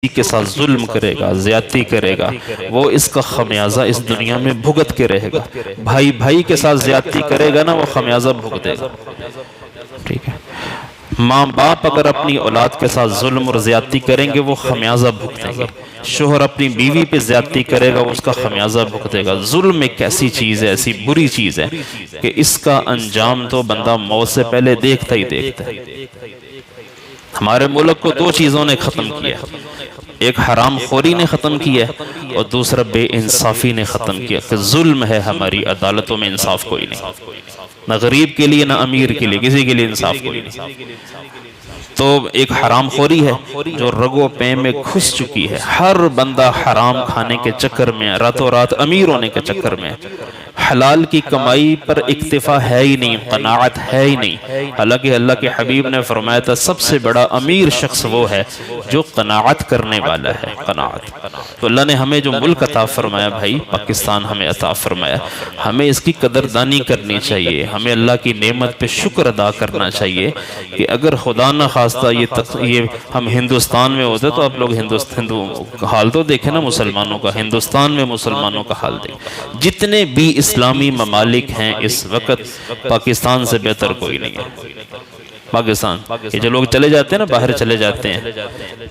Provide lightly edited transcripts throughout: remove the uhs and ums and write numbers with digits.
کے ساتھ ظلم کرے گا، زیادتی کرے گا، وہ اس کا خمیازہ اس دنیا میں بھگت کے رہے گا۔ بھائی بھائی کے ساتھ زیادتی کرے گا نا، وہ خمیازہ بھگتے گا۔ ٹھیک ہے، ماں باپ اگر اپنی اولاد کے ساتھ ظلم اور زیادتی کریں گے وہ خمیازہ بھگتیں گے۔ شوہر اپنی بیوی پہ زیادتی کرے گا، اس کا خمیازہ بھگتے گا۔ ظلم ایک ایسی چیز ہے، ایسی بری چیز ہے کہ اس کا انجام تو بندہ موت سے پہلے دیکھتا ہی دیکھتا ہے۔ ہمارے ملک کو دو چیزوں نے ختم کیا، ایک حرام خوری نے ختم کیا اور دوسرا بے انصافی نے ختم کیا کہ ظلم ہے، ہماری عدالتوں میں انصاف کوئی نہیں، نہ غریب کے لیے نہ امیر کے لیے، کسی کے لیے انصاف کوئی نہیں۔ تو ایک حرام خوری ہے جو رگو پے میں گھس چکی ہے، ہر بندہ حرام کھانے کے چکر میں، راتوں رات امیر ہونے کے چکر میں، حلال کی کمائی پر اکتفا ہے ہی نہیں، قناعت ہے ہی نہیں۔ حالانکہ اللہ کے حبیب نے فرمایا تھا سب سے بڑا امیر شخص وہ ہے جو قناعت کرنے والا ہے، قناعت۔ تو اللہ نے ہمیں جو ملک عطا فرمایا بھائی، پاکستان ہمیں عطا فرمایا، ہمیں اس کی قدردانی کرنی چاہیے، ہمیں اللہ کی نعمت پہ شکر ادا کرنا چاہیے کہ اگر خدا نہ خواستہ یہ ہم ہندوستان میں ہوتے تو آپ لوگ حال تو دیکھیں نا مسلمانوں کا، ہندوستان میں مسلمانوں کا حال دیکھیں، جتنے بھی اسلامی ممالک ہیں اس وقت پاکستان سے بہتر کوئی نہیں ہے۔ پاکستان یہ جو لوگ چلے جاتے ہیں نا، باہر چلے جاتے ہیں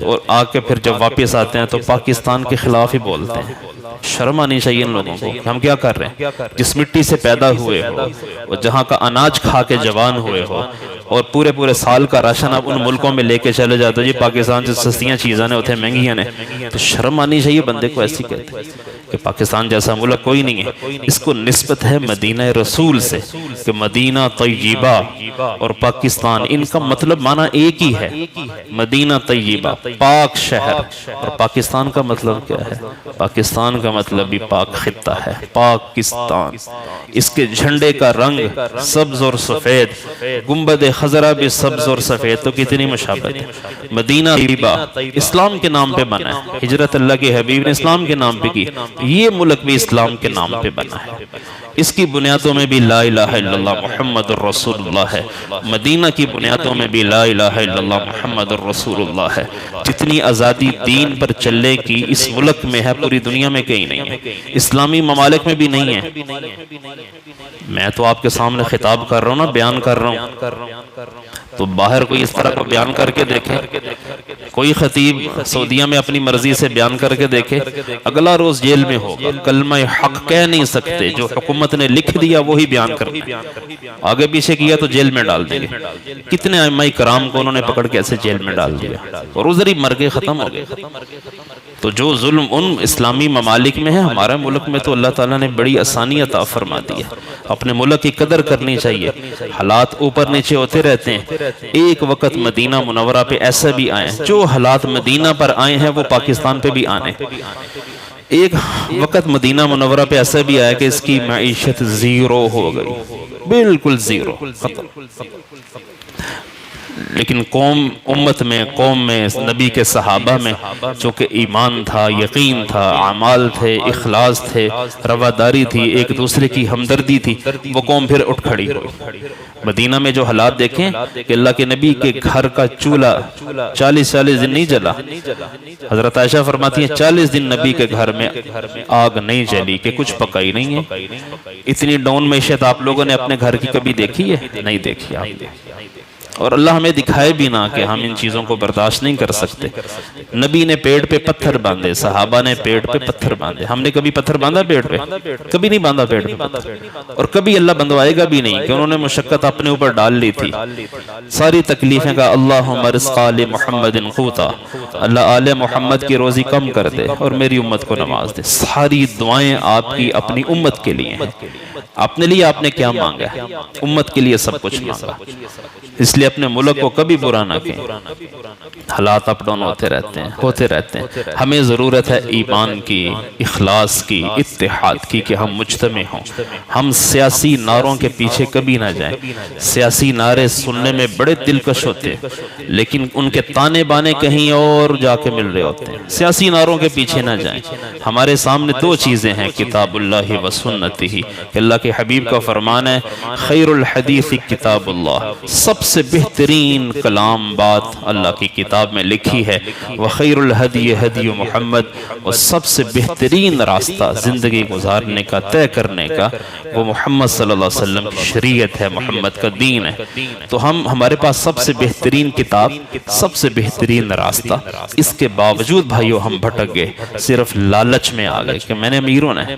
اور آ کے پھر جب واپس آتے ہیں تو پاکستان کے خلاف ہی بولتے ہیں۔ شرم آنی چاہیے ان لوگوں کو کہ ہم کیا کر رہے ہیں، جس مٹی سے پیدا ہوئے ہو اور جہاں کا اناج کھا کے جوان ہوئے ہو اور پورے سال کا راشن آپ ان ملکوں میں لے کے چلے جاتے ہو، جی پاکستان سے سستیاں چیزیں نے اتنے مہنگیاں نے، تو شرم آنی چاہیے بندے کو ایسی کہتے ہیں کہ پاکستان جیسا ملک کوئی نہیں ہے۔ اس کو نسبت ہے مدینہ رسول سے کہ مدینہ طیبہ اور پاکستان، ان کا مطلب معنی ایک ہی ہے، مدینہ طیبہ پاک شہر، اور پاکستان کا مطلب کیا ہے؟ پاکستان کا مطلب بھی پاک خطہ ہے، پاکستان۔ اس کے جھنڈے کا رنگ سبز اور سفید، گنبد خضرا بھی سبز اور سفید، تو کتنی مشابہت ہے۔ مدینہ طیبہ اسلام کے نام پہ بنا ہے، ہجرت اللہ کے حبیب نے اسلام کے نام پہ کی، یہ ملک بھی اسلام کے نام پہ بنا ہے۔ اس کی بنیادوں میں بھی لا الہ الا اللہ محمد الرسول اللہ ہے، مدینہ کی بنیادوں میں بھی لا الہ الا اللہ محمد الرسول اللہ ہے۔ جتنی آزادی دین پر چلنے کی اس ملک میں ہے پوری دنیا میں کہیں نہیں ہے، اسلامی ممالک میں بھی نہیں ہے۔ میں تو آپ کے سامنے خطاب کر رہا ہوں نا، بیان کر رہا ہوں، تو باہر کوئی اس طرح کو بیان کر کے دیکھے، کوئی خطیب سعودیہ میں اپنی مرضی سے بیان کر کے دیکھے، اگلا روز جیل میں ہوگا، کلمہ حق کہہ نہیں سکتے، جو حکومت نے لکھ دیا وہی بیان کرنا ہے، آگے پیچھے کیا تو جیل میں ڈال دیں گے۔ کتنے ائمہ کرام کو انہوں نے پکڑ کے ایسے جیل میں ڈال دیا اور ادھر ہی مر گئے، ختم ہو گئے۔ تو جو ظلم ان اسلامی ممالک میں ہے، ہمارے ملک میں تو اللہ تعالیٰ نے بڑی آسانی عطا فرما دی ہے۔ اپنے ملک کی قدر کرنی چاہیے، حالات اوپر نیچے ہوتے رہتے ہیں، ایک وقت مدینہ منورہ پہ ایسا بھی آئے، جو حالات مدینہ پر آئے ہیں وہ پاکستان پہ بھی آنے۔ ایک وقت مدینہ منورہ پہ ایسا بھی آیا کہ اس کی معیشت زیرو ہو گئی، بالکل زیرو، ختم۔ لیکن امت میں، قوم میں، نبی کے صحابہ میں چونکہ ایمان تھا، یقین تھا، اعمال تھے، اخلاص تھے، رواداری تھی، ایک دوسرے کی ہمدردی تھی، وہ قوم پھر اٹھ کھڑی ہوئی۔ مدینہ میں جو حالات دیکھیں کہ اللہ کے نبی کے گھر کا چولہا 40 دن نہیں جلا، حضرت عائشہ فرماتی ہیں 40 دن نبی کے گھر میں آگ نہیں جلی کہ کچھ پکا ہی نہیں ہے۔ اتنی ڈاؤن معیشت آپ لوگوں نے اپنے گھر کی کبھی دیکھی ہے؟ نہیں دیکھی آپ۔ اور اللہ ہمیں دکھائے بھی نہ کہ ہم ان چیزوں کو برداشت نہیں کر سکتے۔ نبی نے پیڑ پہ پتھر باندھے، صحابہ نے پیڑ پہ پتھر باندھے، ہم نے کبھی پتھر باندھا پیڑ پہ؟ کبھی نہیں باندھا پیڑ پہ پتھر، اور کبھی اللہ بندوائے گا بھی نہیں کہ انہوں نے مشقت اپنے اوپر ڈال لی تھی۔ ساری تکلیفیں کا اللہم رزق آل محمد قوتا، اللہ آل محمد کی روزی کم کر دے اور میری امت کو نواز دے۔ ساری دعائیں آپ کی اپنی امت کے لیے ہیں۔ اپنے لیے آپ نے کیا مانگا ہے؟ امت کے لیے سب کچھ مانگا۔ اس لیے اپنے ملک کو کبھی برا نہ کہیں، حالات اپ ڈاؤن ہوتے رہتے ہیں۔ ہمیں ضرورت ہے ایمان کی، اخلاص کی، اتحاد کی کہ ہم مجتمع ہوں، ہم سیاسی نعروں کے پیچھے کبھی نہ جائیں۔ سیاسی نعرے سننے میں بڑے دلکش ہوتے ہیں لیکن ان کے تانے بانے کہیں اور جا کے مل رہے ہوتے ہیں۔ سیاسی نعروں کے پیچھے نہ جائیں۔ ہمارے سامنے دو چیزیں ہیں، کتاب اللہ و سنتہ، کہ اللہ کے کے حبیب کا فرمان ہے خیر الحدیث کتاب اللہ، سب سے بہترین کلام بات اللہ کی کتاب میں لکھی ہے، وخیر الہدی ہدی محمد، اور سب سے بہترین راستہ زندگی گزارنے کا طے کرنے کا وہ محمد صلی اللہ علیہ وسلم کی شریعت ہے، محمد کا دین ہے۔ تو ہمارے پاس سب سے بہترین کتاب، سب سے بہترین راستہ، اس کے باوجود بھائیو ہم بھٹک گئے، صرف لالچ میں آ گئے کہ میں نے امیر ہونا ہے۔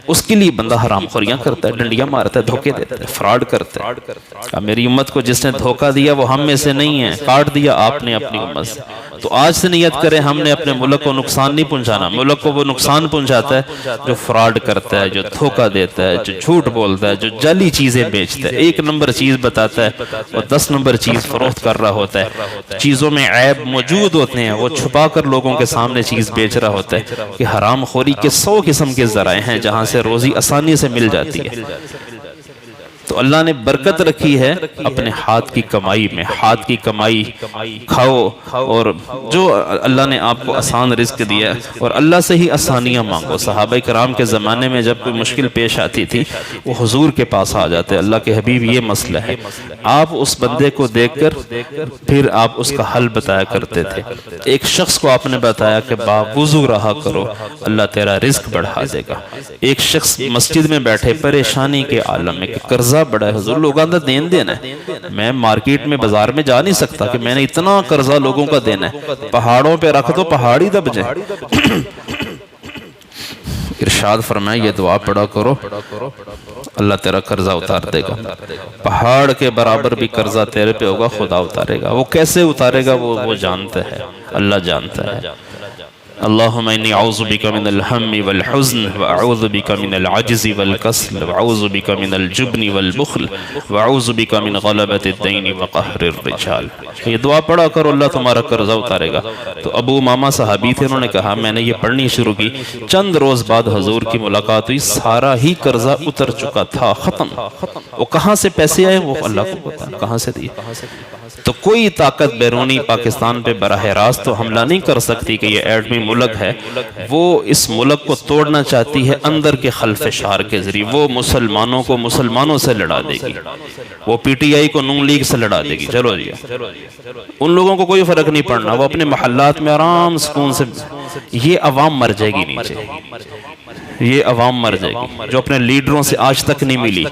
اس کے لیے بندہ حرام خوریاں کرتا ہے، ڈنڈیاں مارتا ہے، دھوکے دیتا ہے، فراڈ کرتا ہے۔ میری امت کو جس نے دھوکہ دیا وہ ہم میں سے نہیں ہے، کاٹ دیا آپ نے اپنی امت سے۔ تو آج سے نیت کریں ہم نے اپنے ملک کو نقصان نہیں پہنچانا۔ ملک کو وہ نقصان پہنچاتا ہے جو فراڈ کرتا ہے، جو دھوکہ دیتا ہے، جو جھوٹ بولتا ہے، جو جعلی چیزیں بیچتا ہے، 1 نمبر چیز بتاتا ہے اور 10 نمبر چیز فروخت کر رہا ہوتا ہے۔ چیزوں میں عیب موجود ہوتے ہیں، وہ چھپا کر لوگوں کے سامنے چیز بیچ رہا ہوتا ہے کہ حرام خوری کے 100 قسم کے ذرائع ہیں جہاں سے روزی آسانی سے مل جاتی ہے۔ تو اللہ نے برکت رکھی ہے اپنے ہاتھ کی کمائی میں، ہاتھ کی کمائی کھاؤ، اور جو اللہ نے آپ کو آسان رزق دیا ہے، اور اللہ سے ہی آسانیاں مانگو۔ صحابہ کرام کے زمانے میں جب کوئی مشکل پیش آتی تھی وہ حضور کے پاس آ جاتے، اللہ کے حبیب یہ مسئلہ ہے، آپ اس بندے کو دیکھ کر پھر آپ اس کا حل بتایا کرتے تھے۔ ایک شخص کو آپ نے بتایا کہ باوضو رہا کرو، اللہ تیرا رزق بڑھا دے گا۔ ایک شخص مسجد میں بیٹھے پریشانی کے عالم میں کہ قرضہ بڑا ہے، حضور لوگوں کا دین دینا ہے، میں مارکیٹ میں بازار میں جا نہیں سکتا کہ میں نے اتنا قرضہ لوگوں کا دینا ہے، پہاڑوں پہ رکھ دو پہاڑی دب جائے۔ ارشاد فرمائے یہ دعا پڑھا کرو، اللہ تیرا قرضہ اتار دے گا، پہاڑ کے برابر بھی قرضہ تیرے پہ ہوگا، خدا اتارے گا۔ وہ کیسے اتارے گا وہ جانتا ہے، اللہ جانتا ہے۔ اللہم انی اعوذ بک من الہم والحزن واعوذ بک من العجز والکسل واعوذ بک من الجبن والبخل واعوذ بک من غلبۃ الدین وقہر الرجال۔ یہ دعا پڑھا کرو، اللہ تمہارا قرضہ اتارے گا۔ تو ابو امامہ صحابی تھے، انہوں نے کہا میں نے یہ پڑھنی شروع کی، چند روز بعد حضور کی ملاقات ہوئی، سارا ہی قرضہ اتر چکا تھا، ختم۔ وہ کہاں سے پیسے آئے وہ اللہ کو پتا، کہاں سے دیے۔ تو کوئی طاقت بیرونی پاکستان پہ براہ راست تو حملہ نہیں کر سکتی کہ یہ ایٹمی ملک ہے، وہ اس ملک کو توڑنا چاہتی ہے اندر کے خلف شار کے ذریعے۔ وہ مسلمانوں کو مسلمانوں سے لڑا دے گی، وہ پی ٹی آئی کو نون لیگ سے لڑا دے گی۔ چلو جی، ان لوگوں کو کوئی فرق نہیں پڑنا، وہ اپنے محلات میں آرام سکون سے، یہ عوام مر جائے گی نیچے، یہ عوام مر جائے گی جو اپنے لیڈروں سے آج تک نہیں ملی،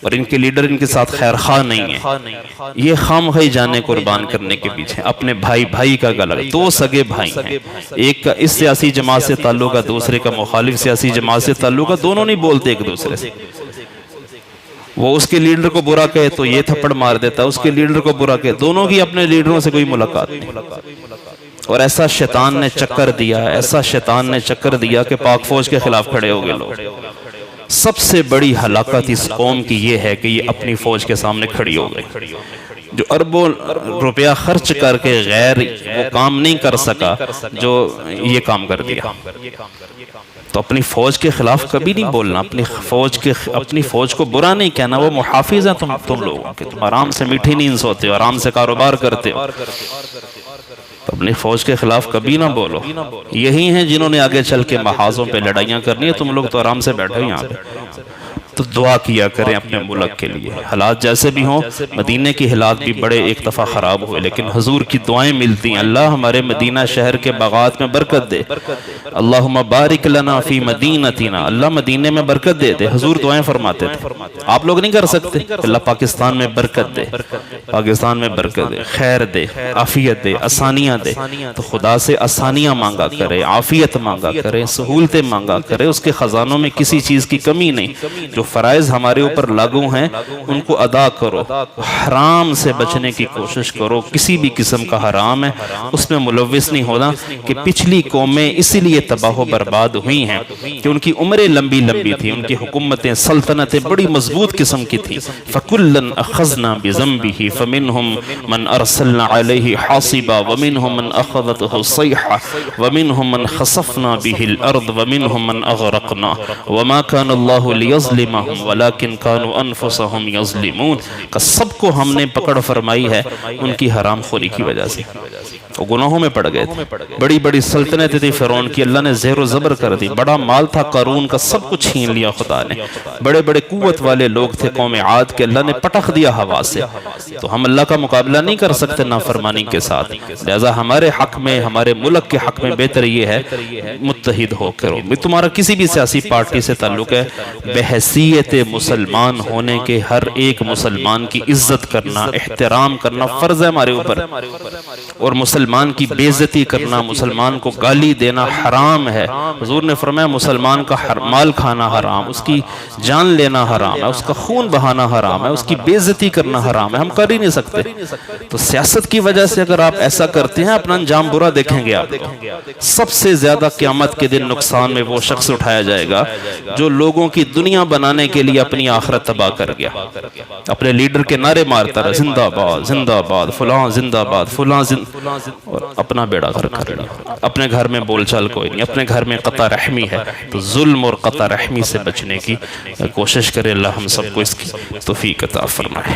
اور ان کے لیڈر ان کے ساتھ خیر خواہ نہیں ہیں۔ یہ خامخواہ جانے قربان کرنے کے پیچھے اپنے بھائی کا گلا، 2 سگے بھائی ہیں، ایک کا اس سیاسی جماعت سے تعلق ہے، دوسرے کا مخالف سیاسی جماعت سے تعلق ہے، دونوں نہیں بولتے ایک دوسرے سے۔ وہ اس کے لیڈر کو برا کہے تو یہ تھپڑ مار دیتا ہے، اس کے لیڈر کو برا کہے، دونوں کی اپنے لیڈروں سے کوئی ملاقات نہیں۔ اور ایسا شیطان نے چکر دیا، ایسا شیطان نے چکر دیا کہ پاک فوج کے خلاف کھڑے ہو گئے لوگ۔ سب سے بڑی ہلاکت اس قوم کی یہ ہے کہ یہ اپنی فوج کے سامنے کھڑی ہو گئی۔ جو اربوں روپیہ خرچ کر کے غیر وہ کام نہیں کر سکا جو یہ کام کر دیا۔ تو اپنی فوج کے خلاف کبھی نہیں بولنا، اپنی فوج کو برا نہیں کہنا، وہ محافظ ہیں تم لوگوں کے، تم آرام سے میٹھی نیند سوتے ہو، آرام سے کاروبار کرتے ہو، تو اپنی فوج کے خلاف کبھی نہ بولو۔ یہی ہیں جنہوں نے آگے چل کے محاذوں پہ لڑائیاں کرنی ہے، تم لوگ تو آرام سے بیٹھے ہو یہاں پہ۔ تو دعا کیا کریں اپنے ملک کے لیے، حالات جیسے بھی ہوں۔ مدینہ کی حالات بھی بڑے ایک دفعہ خراب ہوئے، لیکن حضور کی دعائیں ملتی ہیں، اللہ ہمارے مدینہ شہر کے باغات میں برکت دے، اللہم بارک لنا فی مدینتنا، اللہ مدینہ میں برکت دے دے۔ حضور دعائیں فرماتے تھے، آپ لوگ نہیں کر سکتے، اللہ پاکستان میں برکت دے، پاکستان میں برکت دے، خیر دے، عافیت دے، آسانیاں دے۔ تو خدا سے آسانیاں مانگا کرے، عافیت مانگا کرے، سہولتیں مانگا کرے، اس کے خزانوں میں کسی چیز کی کمی نہیں۔ جو فرائض ہمارے اوپر لاگو ہیں ان کو ادا کرو، حرام سے بچنے کی کوشش کرو، کسی بھی قسم کا حرام ہے اس میں ملوث نہیں ہونا۔ کہ پچھلی قومیں اسی لیے تباہ و برباد ہوئی ہیں کہ ان کی عمریں لمبی لمبی تھی، ان کی حکومتیں سلطنتیں بڑی مضبوط قسم کی تھی۔ فَكُلًّا أَخَذْنَا بِذَنْبِهِ فَمِنْهُمْ مَنْ أَرْسَلْنَا عَلَيْهِ حَاصِبًا وَمِنْهُمْ مَنْ أَخَذَتْهُ الصَّيْحَةُ وَمِنْهُمْ مَنْ خَسَفْنَا بِهِ الْأَرْضَ وَمِنْهُمْ مَنْ أَغْرَقْنَا وَمَا كَانَ اللَّهُ لِيَظْلِمَ یظلمہم ولکن کانوا انفسہم یظلمون کہ سب کو ہم نے پکڑ فرمائی ہے ان کی حرام خوری کی وجہ سے، وہ گناہوں میں پڑ گئے تھے، بڑی بڑی سلطنتیں تھی فرعون کی، اللہ نے زیر و زبر کر دی، بڑا مال تھا قارون کا سب کچھ چھین لیا خدا نے، بڑے بڑے قوت والے لوگ تھے قوم عاد کے، اللہ نے پٹخ دیا ہوا سے، تو ہم اللہ کا مقابلہ نہیں کر سکتے نافرمانی کے ساتھ، لہذا ہمارے حق میں ہمارے ملک کے حق میں بہتر یہ ہے متحد ہو کرو، تمہارا کسی بھی سیاسی پارٹی سے تعلق ہے، بحیثیت مسلمان ہونے کے ہر ایک مسلمان کی عزت کرنا احترام کرنا فرض ہے ہمارے اوپر، اور مسلمان کی بے عزتی کرنا مسلمان کو گالی دینا حرام ہے، حضور نے فرمایا مسلمان کا مال کھانا حرام، اس کی جان لینا حرام ہے، اس کا خون بہانا حرام ہے، اس کی بے عزتی کرنا حرام ہے، ہم کر ہی نہیں سکتے، تو سیاست کی وجہ سے اگر آپ ایسا کرتے ہیں اپنا انجام برا دیکھیں گے آپ سب سے زیادہ قیامت کے دن نقصان میں وہ شخص اٹھایا جائے گا جو لوگوں کی دنیا بنانے کے لیے اپنی آخرت تباہ کر گیا، اپنے لیڈر کے نعرے مارتا رہا زندہ باد زندہ باد فلاں زندہ باد فلاں اور اپنا بیڑا گھر کر لیا، اپنے گھر میں بول چال کوئی نہیں، اپنے گھر میں قطع رحمی ہے، تو ظلم اور قطع رحمی سے بچنے کی کوشش کرے، اللہ ہم سب کو اس کی توفیق عطا فرمائے۔